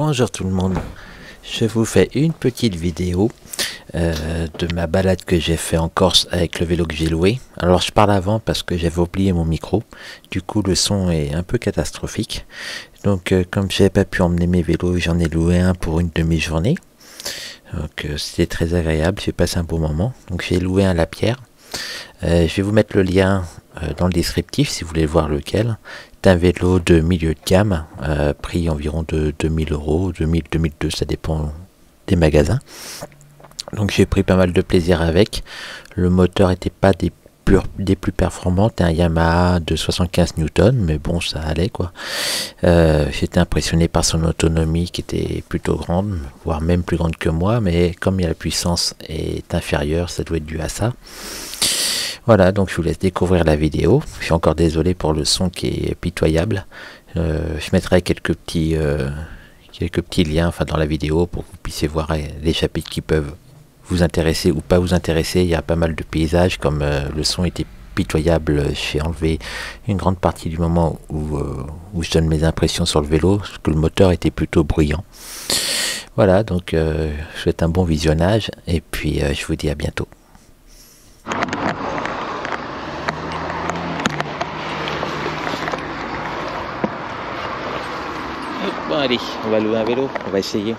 Bonjour tout le monde, je vous fais une petite vidéo de ma balade que j'ai fait en Corse avec le vélo que j'ai loué. Alors je parle avant parce que j'avais oublié mon micro, du coup le son est un peu catastrophique. Donc comme j'avais pas pu emmener mes vélos, j'en ai loué un pour une demi-journée. Donc c'était très agréable, j'ai passé un beau moment. Donc j'ai loué un à La Pierre. Je vais vous mettre le lien dans le descriptif si vous voulez voir lequel. C'est un vélo de milieu de gamme, prix environ de 2000 €, 2000, 2002, ça dépend des magasins. Donc j'ai pris pas mal de plaisir avec. Le moteur n'était pas des plus performants, un Yamaha de 75 Newton, mais bon, ça allait quoi. J'étais impressionné par son autonomie qui était plutôt grande, voire même plus grande que moi, mais comme la puissance est inférieure, ça doit être dû à ça. Voilà, donc je vous laisse découvrir la vidéo. Je suis encore désolé pour le son qui est pitoyable. Je mettrai quelques petits liens dans la vidéo pour que vous puissiez voir les chapitres qui peuvent vous intéresser ou pas vous intéresser. Il y a pas mal de paysages, comme le son était pitoyable. J'ai enlevé une grande partie du moment où je donne mes impressions sur le vélo, parce que le moteur était plutôt bruyant. Voilà, donc je vous souhaite un bon visionnage et puis je vous dis à bientôt. Bon allez, on va louer un vélo, on va essayer.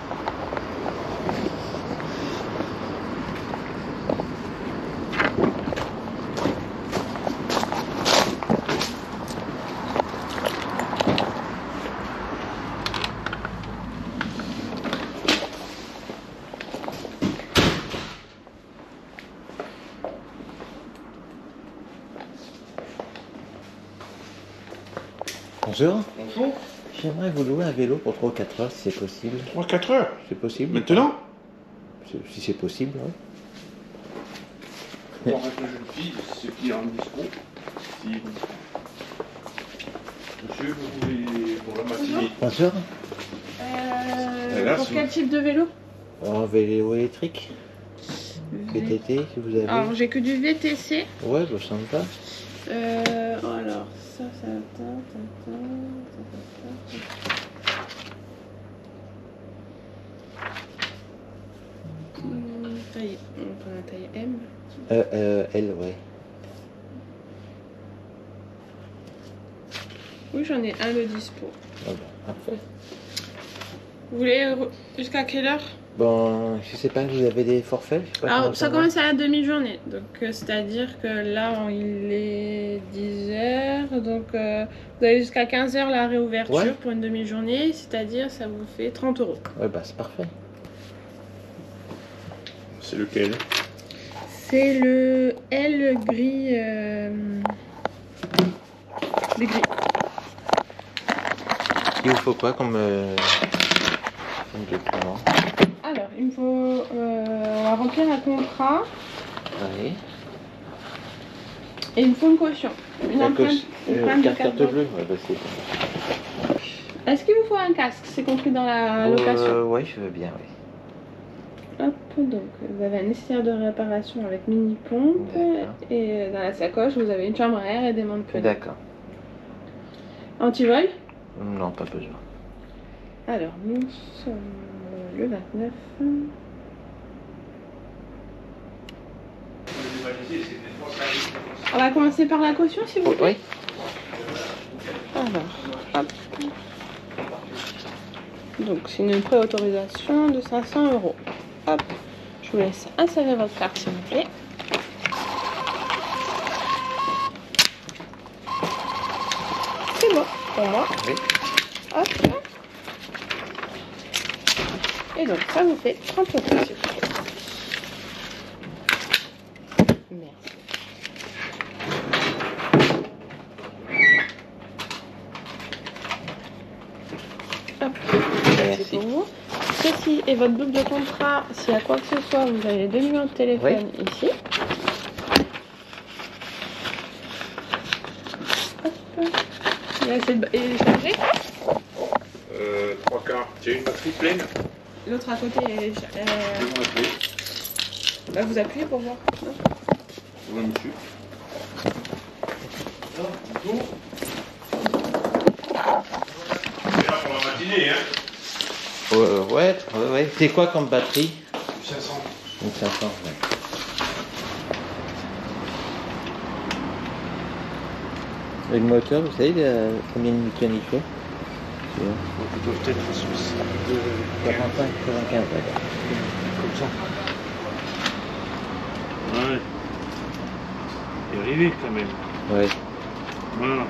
Bonjour. Bonjour. J'aimerais vous louer un vélo pour 3 ou 4 heures si c'est possible. 3-4 heures. C'est possible? Maintenant? Si c'est possible, oui. Pour avec le jeune fille, c'est qui est en dispo. Si... Monsieur, vous voulez pour la matinée? Bonjour. Là, pour quel type de vélo? Un vélo électrique VTT, si vous avez. Alors j'ai que du VTC. Ouais, bah, ça me va. Alors ça. Taille, on prend la taille M. L, ouais. Oui, j'en ai un de dispo. Ah bah, parfait. Vous voulez jusqu'à quelle heure? Bon, je sais pas, vous avez des forfaits? Je sais pas. Alors ça commence à la demi-journée, donc c'est-à-dire que là il est 10h, donc vous avez jusqu'à 15h la réouverture, ouais, pour une demi-journée, c'est-à-dire ça vous fait 30 €. Ouais, bah c'est parfait. C'est lequel? C'est le L gris. Les gris. Il vous faut quoi comme document? Alors, il me faut. On va remplir un contrat. Oui. Et il me faut une caution. Une empreinte de carte bleue. Ouais, bah c'est. Est-ce qu'il vous faut un casque? C'est compris dans la location? Oui, je veux bien, oui. Hop, donc vous avez un nécessaire de réparation avec mini pompe. Et dans la sacoche, vous avez une chambre à air et des montres pneus. D'accord. Antivol? Non, pas besoin. Alors, nous sommes le 29. On va commencer par la caution, s'il vous plaît. Oui. Alors, hop. Donc, c'est une préautorisation de 500 €. Hop. Je vous laisse insérer votre carte, s'il vous plaît. C'est bon pour moi. Oui. Hop. Et donc, ça vous fait 30 €, s'il vous plaît. Merci. Hop. Merci. C'est pour vous. Ceci est votre double de contrat. S'il y a quoi que ce soit, vous avez les 2 numéros de téléphone, oui, ici. Hop. Il est chargé. 3 quarts. J'ai une batterie pleine. L'autre à côté est. Je vais m'appeler. Bah, vous appuyez pour voir. Oui, monsieur. Bonjour. C'est là pour la matinée, hein? Ouais. C'est quoi comme batterie? 500. Une 500, ouais. Et le moteur, vous savez combien de newtons il fait? Donc ils doivent être 45, 95, ouais. comme ça. Ouais. Il est arrivé quand même. Ouais. Voilà.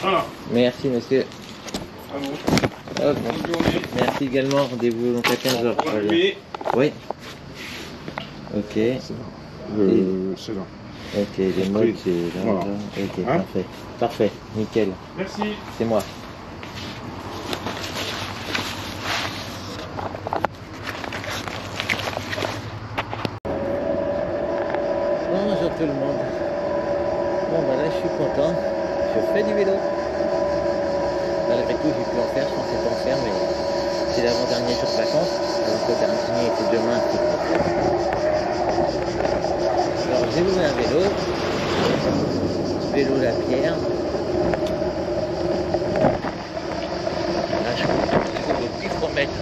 Voilà. Merci monsieur. À vous. Hop. Bonne journée. Merci également, rendez-vous donc à 15h. Bonne nuit. Oui. Ok. C'est là. Ok, les modes c'est là, Voilà. là. Ok, Hein? parfait. Parfait, nickel. Merci. C'est moi. Bonjour tout le monde. Bon bah là je suis content. Je fais du vélo. Malgré tout j'ai pu en faire, je pensais pas en faire, mais c'est l'avant-dernier jour de vacances. Alors que Tarantini était demain. Alors j'ai loué un vélo. Vélo La Pierre. Là je trouve au micromètre.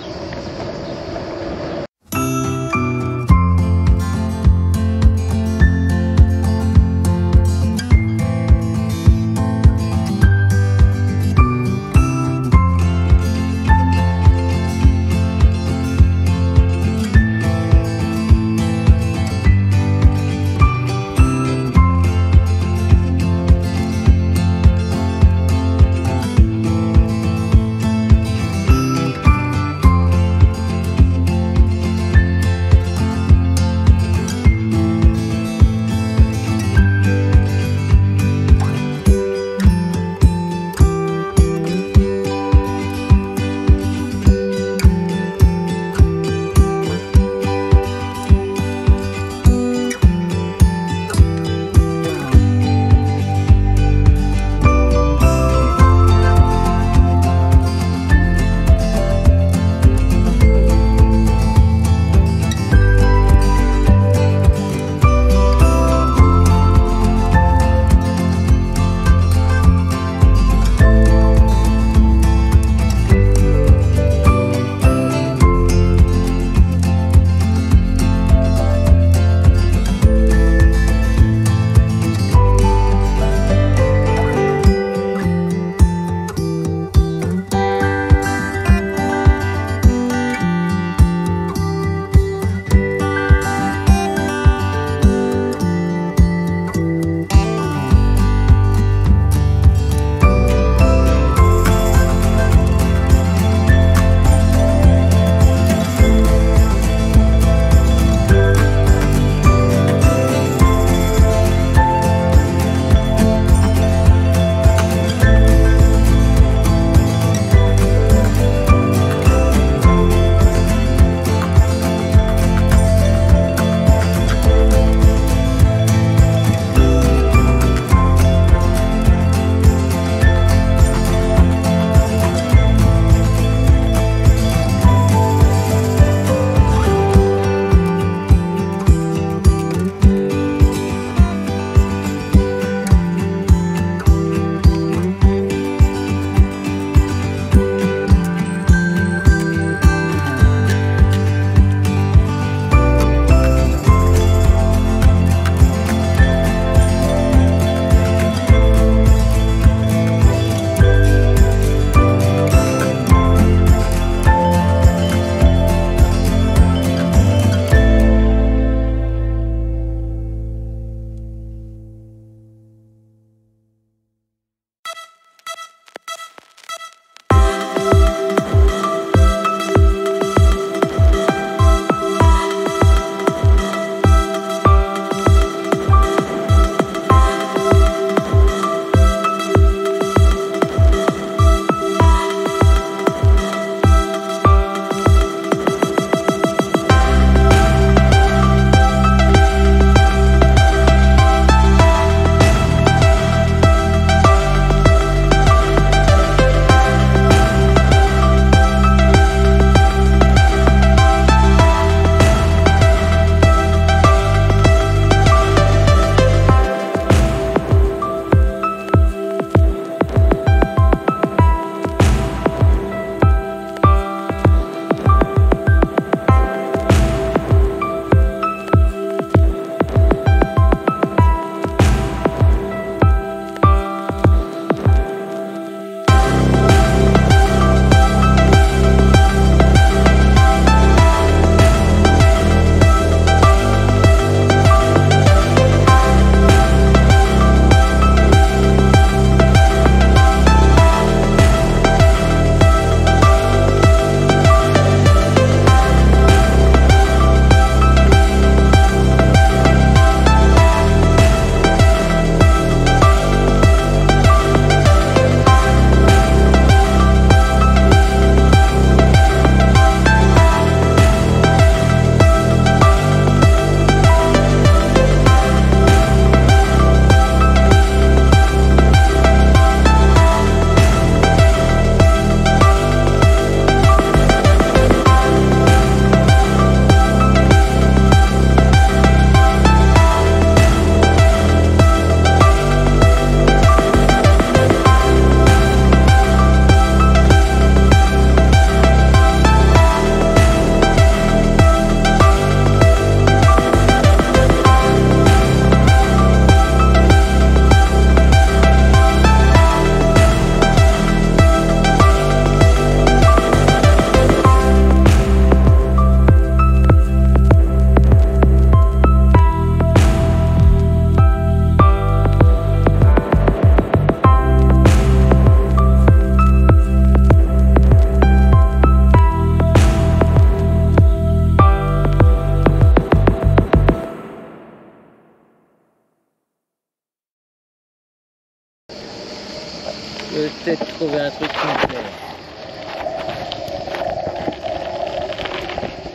peut-être trouver un truc qui me plaît.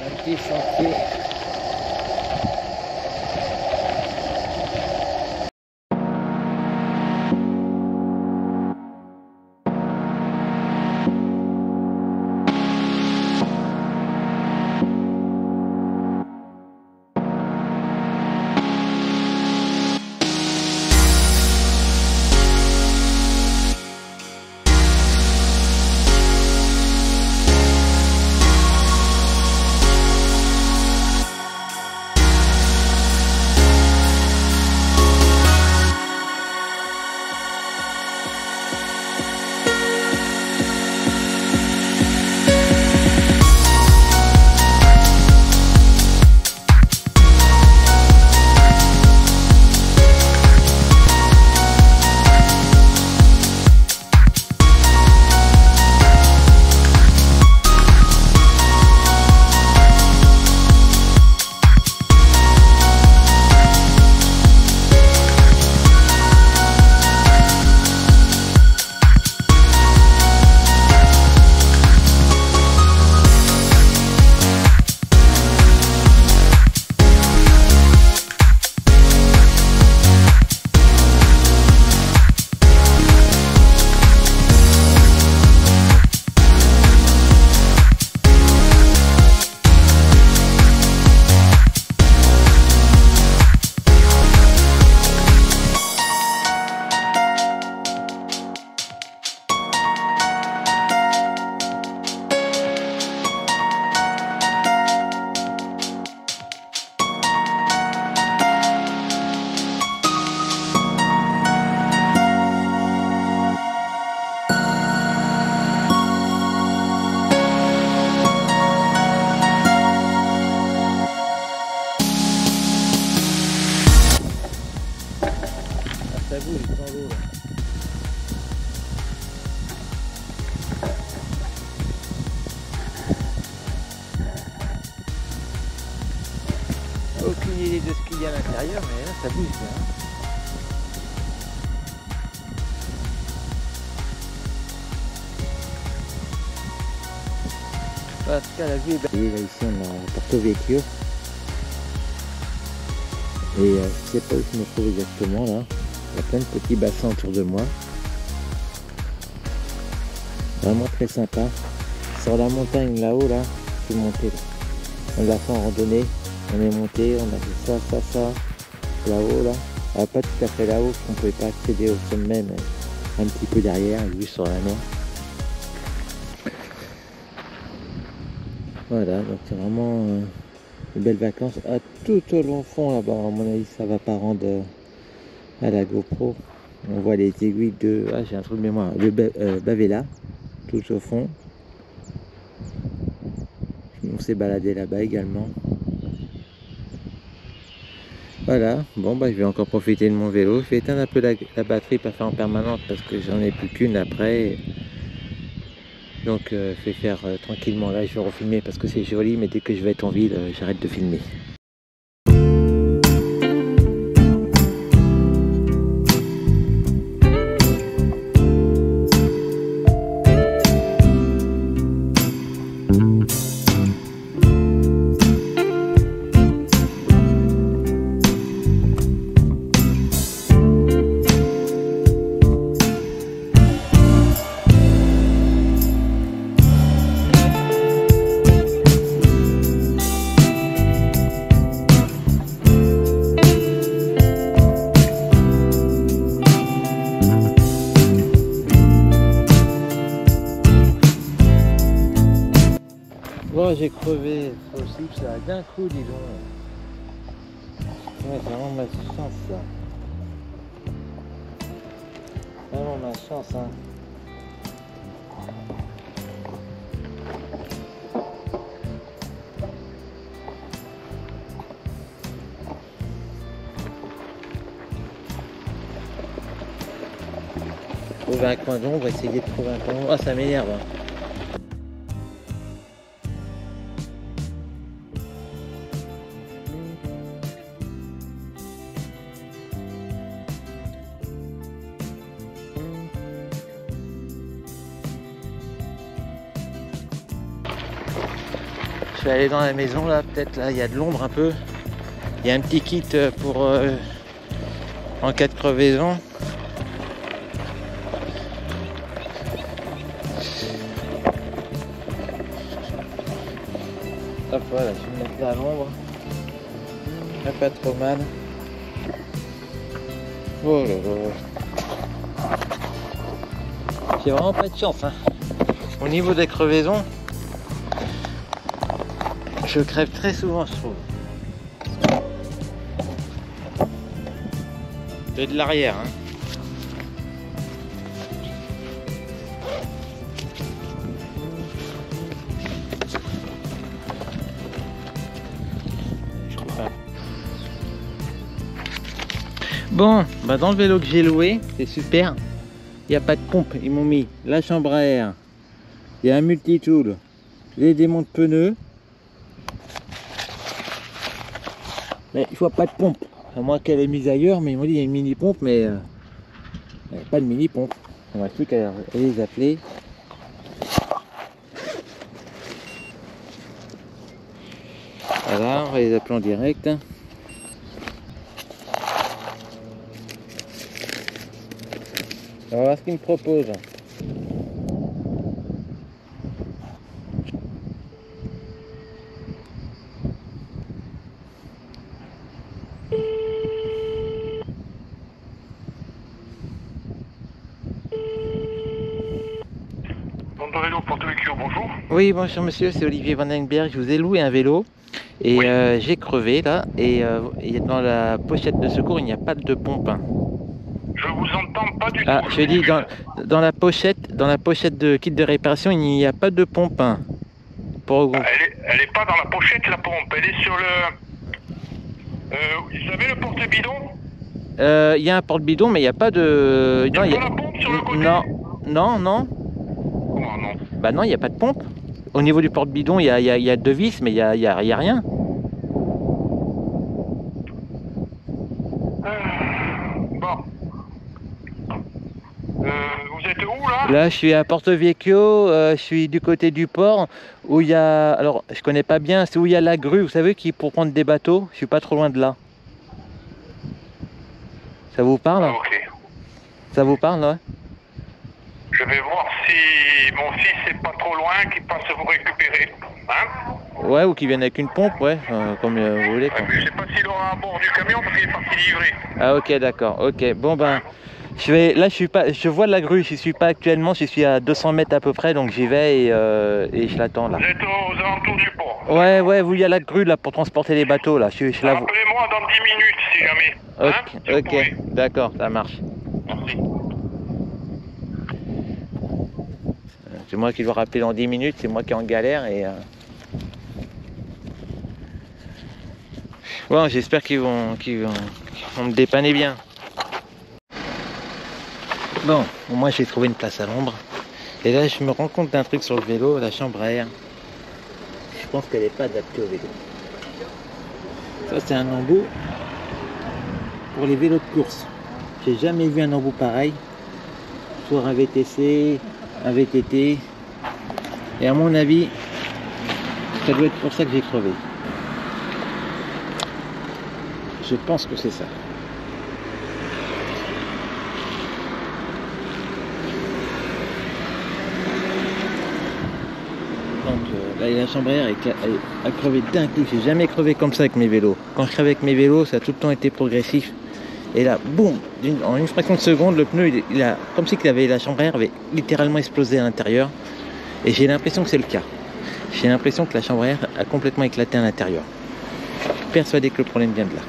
Un petit sentier. Ça bouge dans l'eau là. Aucune idée de ce qu'il y a à l'intérieur, mais là ça bouge bien. En tout cas la vue est belle. Et là ici on a Porto Vecchio. Et je sais pas où je me trouve exactement là. Il y a plein de petits bassins autour de moi. Vraiment très sympa. Sur la montagne là-haut, là, je suis monté là. On l'a fait en randonnée. On est monté, on a fait ça, là-haut là. Ah, pas tout à fait là-haut, parce qu'on ne pouvait pas accéder au sommet, mais un petit peu derrière, vue sur la mer. Voilà, donc c'est vraiment de belles vacances. Ah, tout au long fond là-bas, à mon avis, ça va pas rendre à la GoPro. On voit les aiguilles de... Ah, j'ai un trou de mémoire. De Bavella, tout au fond. On s'est baladé là-bas également. Voilà, bon bah je vais encore profiter de mon vélo. Je vais éteindre un peu la batterie, pas faire en permanente parce que j'en ai plus qu'une après. Donc je vais faire tranquillement. Là je vais refilmer parce que c'est joli, mais dès que je vais être en ville, j'arrête de filmer. Bon, j'ai crevé aussi, ça d'un coup, dis donc. Ouais, c'est vraiment ma chance, ça. Vraiment ma chance, hein. Trouver un coin d'ombre, essayer de trouver un coin d'ombre. Ah, ça m'énerve, hein. vais aller dans la maison là, peut-être là il y a de l'ombre un peu. Il y a un petit kit pour en cas de crevaison. Hop voilà, je vais me mettre là à l'ombre. Pas trop mal. Oh là là. J'ai vraiment pas de chance hein. Au niveau des crevaisons, je crève très souvent je trouve. C'est de l'arrière hein. Bon, bah dans le vélo que j'ai loué, c'est super. Il n'y a pas de pompe, ils m'ont mis la chambre à air, il y a un multitool, les démonte pneus. Mais il faut pas de pompe, à moins qu'elle est mise ailleurs, mais ils m'ont dit il y a une mini pompe, mais il n'y a pas de mini pompe. On va plus qu'à les appeler. Voilà, on va les appeler en direct. On va voir ce qu'ils me proposent. Vélo Porto-Vecchio, bonjour. Oui, bonjour monsieur, c'est Olivier Van Enberg. Je vous ai loué un vélo et Oui. j'ai crevé là. Et dans la pochette de secours, il n'y a pas de pompe. Je vous entends pas du tout. Ah, je dis dans la pochette de kit de réparation, il n'y a pas de pompe. Pour... Elle est pas dans la pochette la pompe, elle est sur le. Vous savez le porte-bidon? Il y a un porte-bidon, mais il n'y a pas de. Il y a pas la pompe sur le côté? Non. Comment non? Bah non, il n'y a pas de pompe. Au niveau du porte-bidon, il y a deux vis, mais il y a rien. Bon. Vous êtes où là? Là, je suis à Porto-Vecchio, je suis du côté du port, où il y a... Alors, je connais pas bien, c'est où il y a la grue, vous savez, qui est pour prendre des bateaux. Je suis pas trop loin de là. Ça vous parle? Ah, ok. Ça vous parle, ouais? Je vais voir si mon fils est pas trop loin, qu'il passe vous récupérer. Hein? Ouais, ou qui viennent avec une pompe, ouais, comme vous voulez. Quoi. Je sais pas s'il aura à bord du camion parce qu'il est parti livrer. Ah ok, d'accord, ok. Bon ben, je vois la grue, j'y suis pas actuellement, j'y suis à 200 mètres à peu près, donc j'y vais et je l'attends là. Vous êtes aux alentours du port? Ouais, où il y a la grue là pour transporter les bateaux là. Je la vois. Appelez-moi dans 10 minutes si jamais. Ok, Hein, si vous pouvez. d'accord, ça marche. Merci. C'est moi qui dois rappeler dans 10 minutes, c'est moi qui est en galère et... Bon, j'espère qu'ils vont me dépanner bien. Bon, au moins j'ai trouvé une place à l'ombre. Et là, je me rends compte d'un truc sur le vélo, la chambre à air. Je pense qu'elle n'est pas adaptée au vélo. Ça, c'est un embout pour les vélos de course. J'ai jamais vu un embout pareil. Soit un VTC, un VTT. Et à mon avis, ça doit être pour ça que j'ai crevé. Je pense que c'est ça. Donc là, la chambre à air a crevé d'un coup. J'ai jamais crevé comme ça avec mes vélos. Quand je crève avec mes vélos, ça a tout le temps été progressif. Et là, boum, en une fraction de seconde, le pneu, il a, comme si la chambre à air avait littéralement explosé à l'intérieur. Et j'ai l'impression que c'est le cas. J'ai l'impression que la chambre à air a complètement éclaté à l'intérieur. Persuadé que le problème vient de là.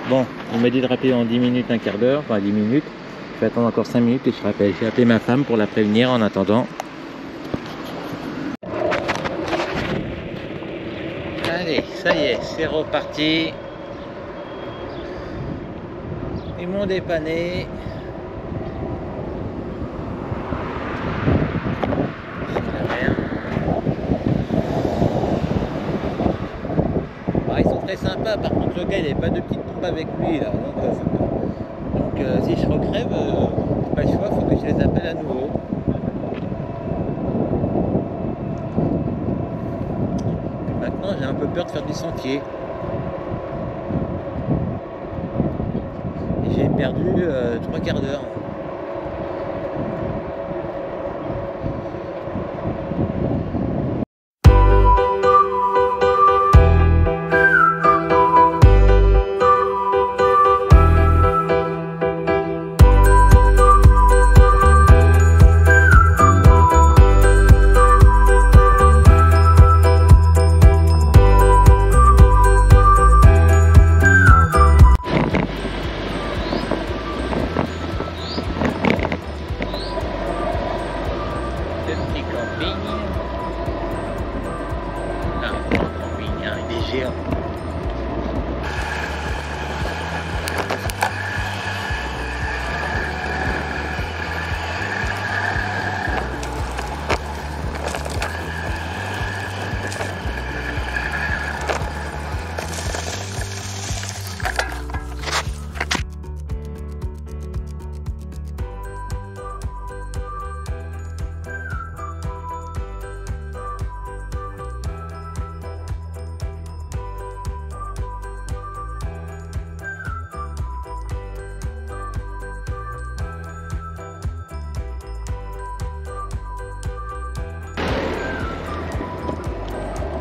Bon, on m'a dit de rappeler en 10 minutes, un quart d'heure, enfin 10 minutes. Je vais attendre encore 5 minutes et je rappelle. J'ai appelé ma femme pour la prévenir en attendant. Allez, ça y est, c'est reparti. Ils m'ont dépanné. Ils sont très sympas, par contre le gars il n'avait pas de petite pompe avec lui là. Donc si je recrève, pas le choix, il faut que je les appelle à nouveau. maintenant j'ai un peu peur de faire du sentier. Et j'ai perdu 3 quarts d'heure.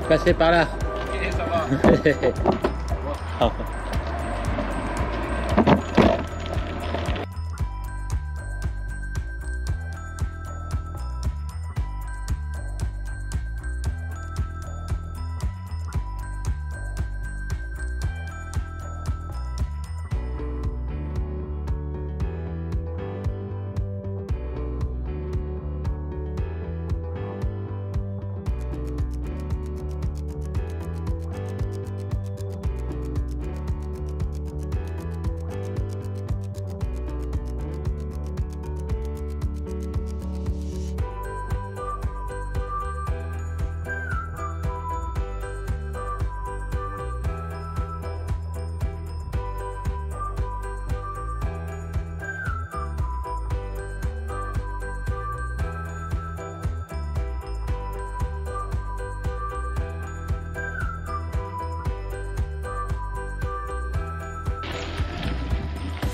Passez par là. Ok, ça va.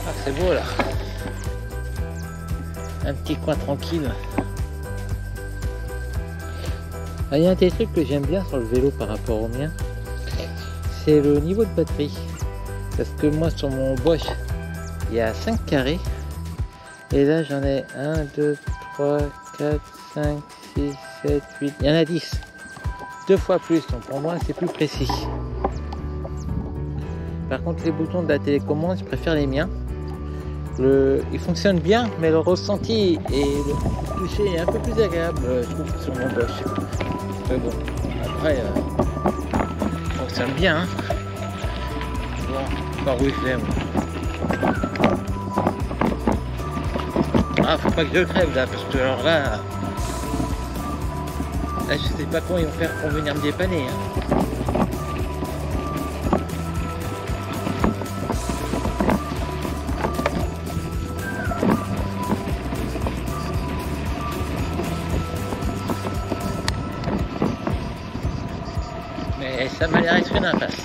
Ah, c'est beau là. Un petit coin tranquille. Ah, il y a un des trucs que j'aime bien sur le vélo par rapport au mien, c'est le niveau de batterie. Parce que moi sur mon Bosch, il y a 5 carrés. Et là j'en ai 1, 2, 3, 4, 5, 6, 7, 8. Il y en a 10. 2 fois plus. Donc pour moi c'est plus précis. Par contre les boutons de la télécommande, je préfère les miens. Il fonctionne bien, mais le ressenti et le toucher est un peu plus agréable, je trouve, sur mon Bosch. Mais bon, après, il fonctionne bien. Hein. Bon, par où il fait. Ah, faut pas que je crève là, parce que alors là, je sais pas comment ils vont faire pour venir me dépanner. Hein. Mais ça m'a l'air être une impasse.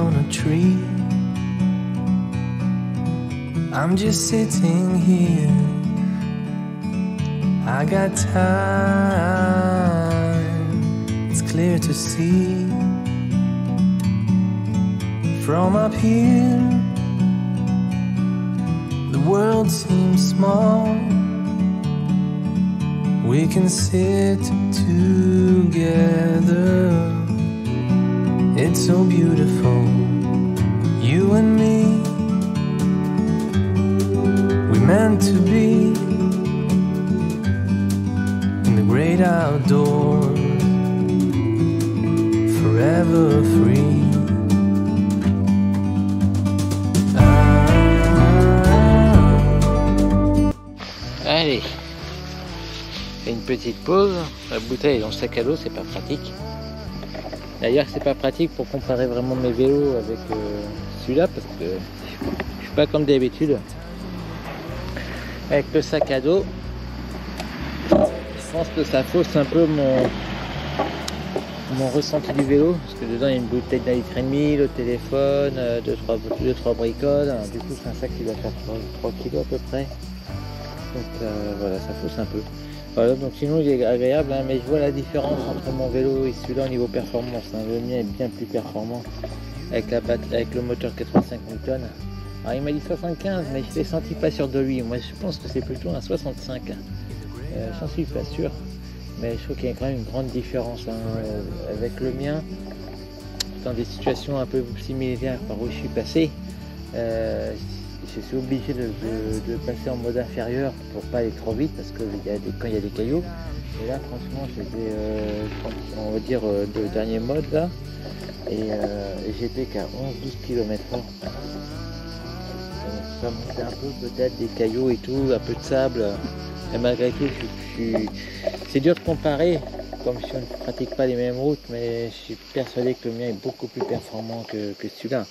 down a tree. I'm just sitting here. I got time, it's clear to see. From up here, the world seems small. We can sit together. It's so beautiful, you and me. We meant to be in the great outdoors, forever free. Allez, fais une petite pause. La bouteille est dans le sac à dos, c'est pas pratique. D'ailleurs, c'est pas pratique pour comparer vraiment mes vélos avec celui-là parce que je suis pas comme d'habitude. Avec le sac à dos, je pense que ça fausse un peu mon ressenti du vélo parce que dedans il y a une bouteille d'1,5 litre, le téléphone, 2-3 bricoles. Alors, du coup, c'est un sac qui doit faire 3 kg à peu près. Donc voilà, ça fausse un peu. Voilà, donc sinon il est agréable, hein, mais je vois la différence entre mon vélo et celui-là au niveau performance. Hein. Le mien est bien plus performant avec le moteur 85 Newton. Alors il m'a dit 75, mais je l'ai senti pas sûr de lui. Moi je pense que c'est plutôt un 65. J'en suis pas sûr, mais je trouve qu'il y a quand même une grande différence hein, avec le mien. Dans des situations un peu similaires par où je suis passé. Je suis obligé de passer en mode inférieur pour pas aller trop vite parce que quand il y a des cailloux. Et là franchement j'étais on va dire le dernier mode là et j'étais qu'à 11-12 km/h. Ça montait un peu peut-être des cailloux et tout, un peu de sable. Et malgré tout c'est dur de comparer comme si on ne pratique pas les mêmes routes, mais je suis persuadé que le mien est beaucoup plus performant que celui-là,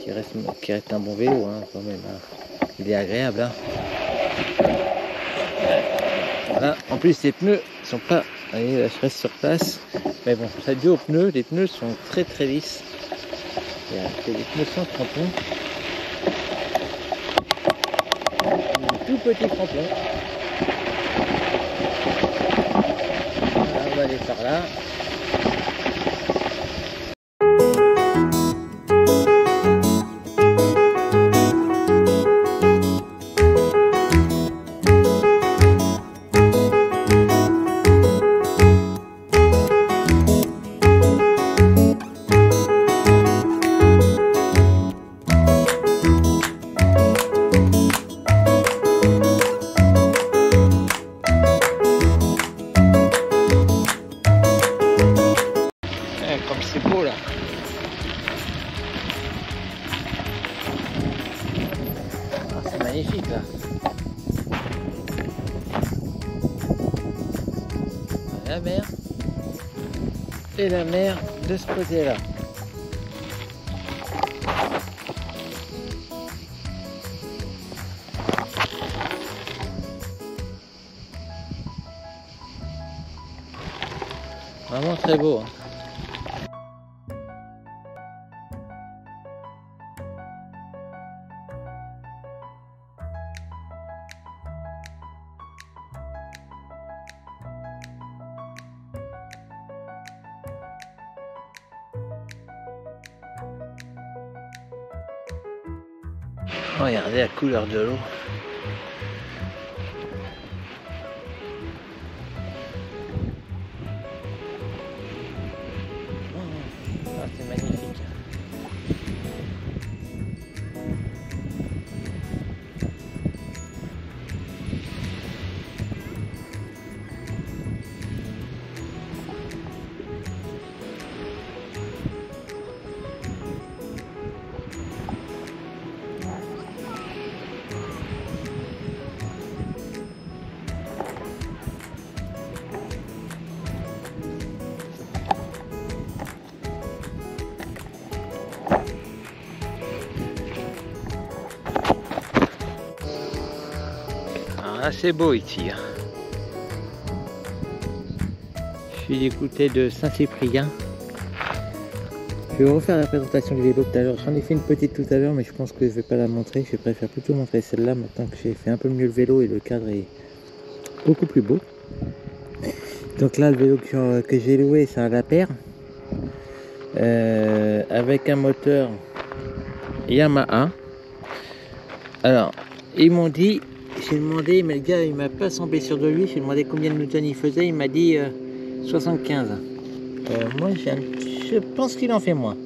qui reste un bon vélo hein, quand même. Hein. Il est agréable. Hein. Voilà. En plus les pneus sont pas. Allez, là, je reste sur place. Mais bon, ça dit aux pneus, les pneus sont très très lisses. C'est des pneus sans crampons. Tout petit crampon. On va aller par là. Comme c'est beau là. Ah, c'est magnifique là. La mer et la mer de ce côté là. Vraiment très beau. Hein. Regardez la couleur de l'eau. Ah, c'est magnifique. Ah, c'est beau ici. Je suis du côté de Saint-Cyprien. Je vais refaire la présentation du vélo tout à l'heure. J'en ai fait une petite tout à l'heure, mais je pense que je vais pas la montrer. Je préfère plutôt montrer celle-là maintenant que j'ai fait un peu mieux le vélo et le cadre est beaucoup plus beau. Donc là, le vélo que j'ai loué, c'est un Lapère avec un moteur Yamaha. Alors, ils m'ont dit, j'ai demandé, mais le gars il m'a pas semblé sûr de lui. J'ai demandé combien de newtons il faisait, il m'a dit 75. Moi, je pense qu'il en fait moins.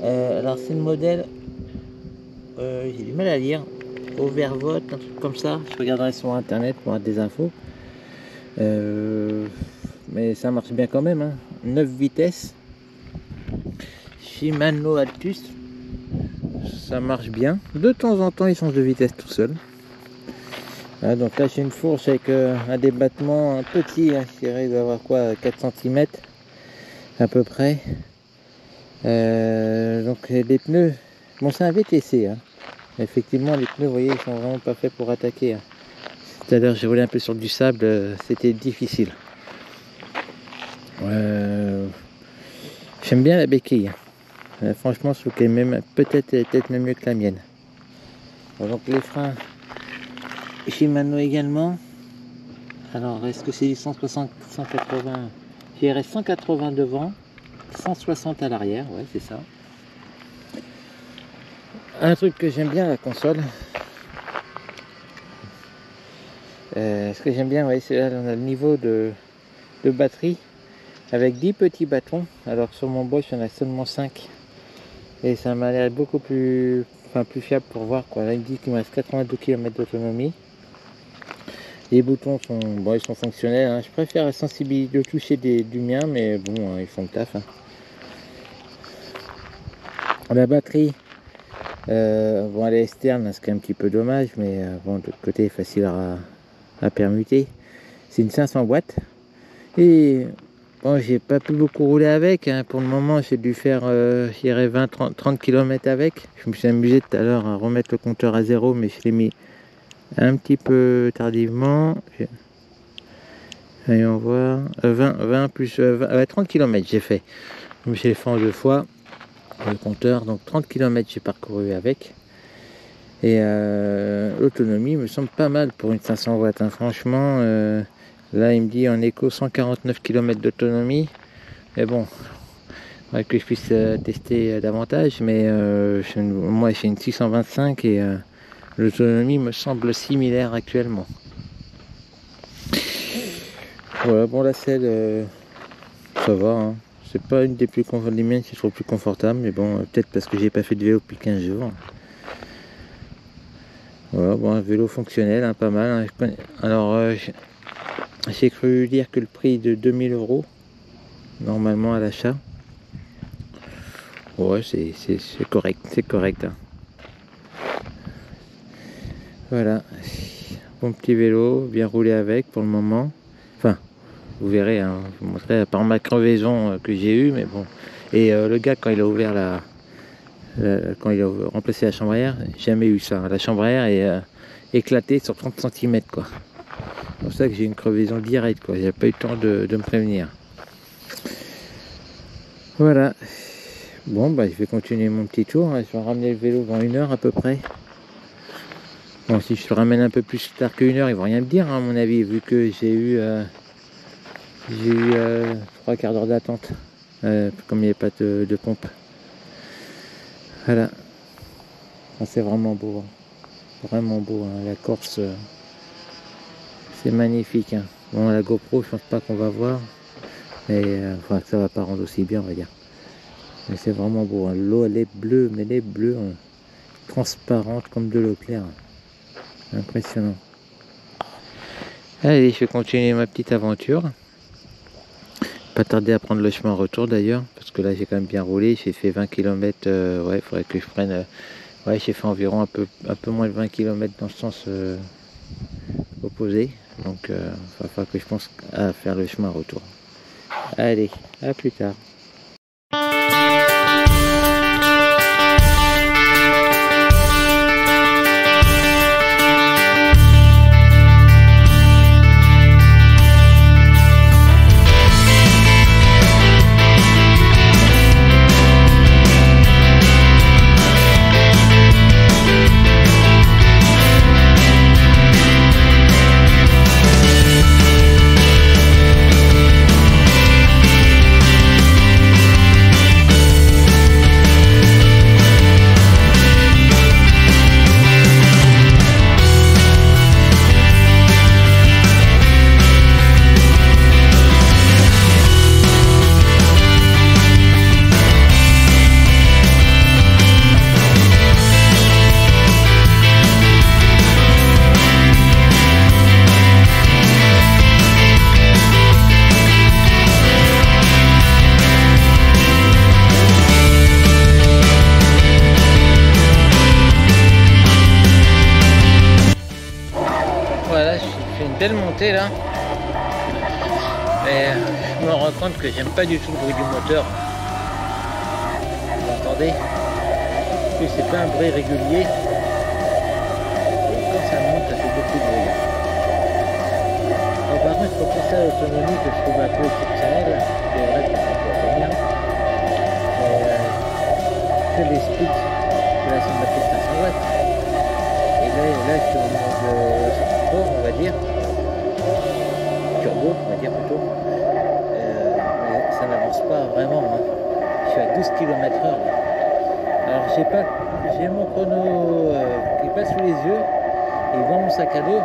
Alors, c'est le modèle, j'ai du mal à lire, Overvolt, un truc comme ça. Je regarderai sur internet pour avoir des infos. Mais ça marche bien quand même, hein. 9 vitesses. Shimano Altus. Ça marche bien. De temps en temps, il change de vitesse tout seul. Voilà, donc là, j'ai une fourche avec un débattement un petit. Hein, je dirais, il doit avoir quoi, 4 cm à peu près. Donc les pneus, bon, c'est un VTC. Hein. Effectivement, les pneus, vous voyez, ils sont vraiment pas faits pour attaquer. Hein. Tout à l'heure, j'ai roulé un peu sur du sable, c'était difficile. J'aime bien la béquille. Franchement, je trouve qu'elle est même peut-être même mieux que la mienne. Donc les freins Shimano également. Alors, est-ce que c'est du 160, 180? Il reste 180 devant, 160 à l'arrière, ouais, c'est ça. Un truc que j'aime bien, la console. Ce que j'aime bien, ouais, c'est là, on a le niveau de batterie avec 10 petits bâtons, alors que sur mon Bosch, il y en a seulement 5. Et ça m'a l'air beaucoup plus fiable pour voir, quoi. Là, il me dit qu'il me reste 82 km d'autonomie. Les boutons sont, bon, ils sont fonctionnels. Hein. Je préfère la sensibilité de toucher du mien, mais bon, hein, ils font le taf. Hein. La batterie, bon, elle est externe, ce qui est un petit peu dommage, mais bon, de l'autre côté, facile à permuter. C'est une 500 watts. Et bon, j'ai pas pu beaucoup rouler avec. Hein. Pour le moment, j'ai dû faire, je dirais, 20-30 km avec. Je me suis amusé tout à l'heure à remettre le compteur à 0, mais je l'ai mis un petit peu tardivement. Allez, on voit 20 plus 30 km j'ai fait. Je l'ai fait en 2 fois le compteur, donc 30 km j'ai parcouru avec. Et l'autonomie me semble pas mal pour une 500 watts. Hein. Franchement, là il me dit en éco 149 km d'autonomie. Mais bon, il faudrait que je puisse tester davantage. Mais moi j'ai une 625 et l'autonomie me semble similaire actuellement. Voilà, bon, la selle, ça va. Hein. C'est pas une des plus confortables, les miennes qui sont plus confortables, mais bon, peut-être parce que j'ai pas fait de vélo depuis 15 jours. Voilà, bon, un vélo fonctionnel, hein, pas mal. Hein. Alors, j'ai cru lire que le prix de 2000 €, normalement à l'achat. Ouais, c'est correct, c'est correct. Hein. Voilà, bon petit vélo, bien roulé avec pour le moment. Enfin, vous verrez, hein, je vous montrerai par ma crevaison que j'ai eue, mais bon. Et le gars, quand il a ouvert quand il a remplacé la chambre à air, jamais eu ça. La chambre à air est éclatée sur 30 cm, quoi. C'est pour ça que j'ai une crevaison directe, quoi. J'ai pas eu le temps de me prévenir. Voilà. Bon, bah, je vais continuer mon petit tour. Hein. Je vais ramener le vélo dans 1 heure à peu près. Bon, si je le ramène un peu plus tard qu'1 heure, ils vont rien me dire, hein, à mon avis, vu que j'ai eu 3 quarts d'heure d'attente, comme il n'y avait pas de pompe. Voilà. C'est vraiment beau. Hein. Vraiment beau. Hein. La Corse, c'est magnifique. Hein. Bon, la GoPro, je pense pas qu'on va voir. Mais enfin, ça va pas rendre aussi bien, on va dire. Mais c'est vraiment beau. Hein. L'eau, elle est bleue, mais elle est bleue, hein, transparente comme de l'eau claire. Impressionnant. Allez, je vais continuer ma petite aventure. Pas tarder à prendre le chemin retour d'ailleurs, parce que là j'ai quand même bien roulé. J'ai fait 20 km. Ouais, il faudrait que je prenne. Ouais, j'ai fait environ un peu moins de 20 km dans le sens opposé. Donc, il va falloir que je pense à faire le chemin retour. Allez, à plus tard. belle montée là. Mais je me rends compte que j'aime pas du tout le bruit du moteur. Vous entendez? Puis c'est pas un bruit régulier. Et quand ça monte, ça fait beaucoup de bruit. Alors, par contre, il faut penser à l'autonomie que je trouve un peu exceptionnelle. C'est vrai que c'est pas bien. Que les splits de la sonde de 500 watts. Et là je suis en mode sport, on va dire. Turbo, on va dire plutôt. Mais ça n'avance pas vraiment. Hein. Je suis à 12 km/h. Alors j'ai mon chrono qui passe sous les yeux. Et dans mon sac à dos,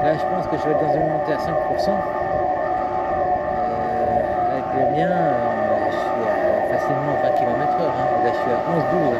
là je pense que je vais être dans une montée à 5%. Avec le mien, je suis à facilement 20 km/h. Hein. Là je suis à 11-12.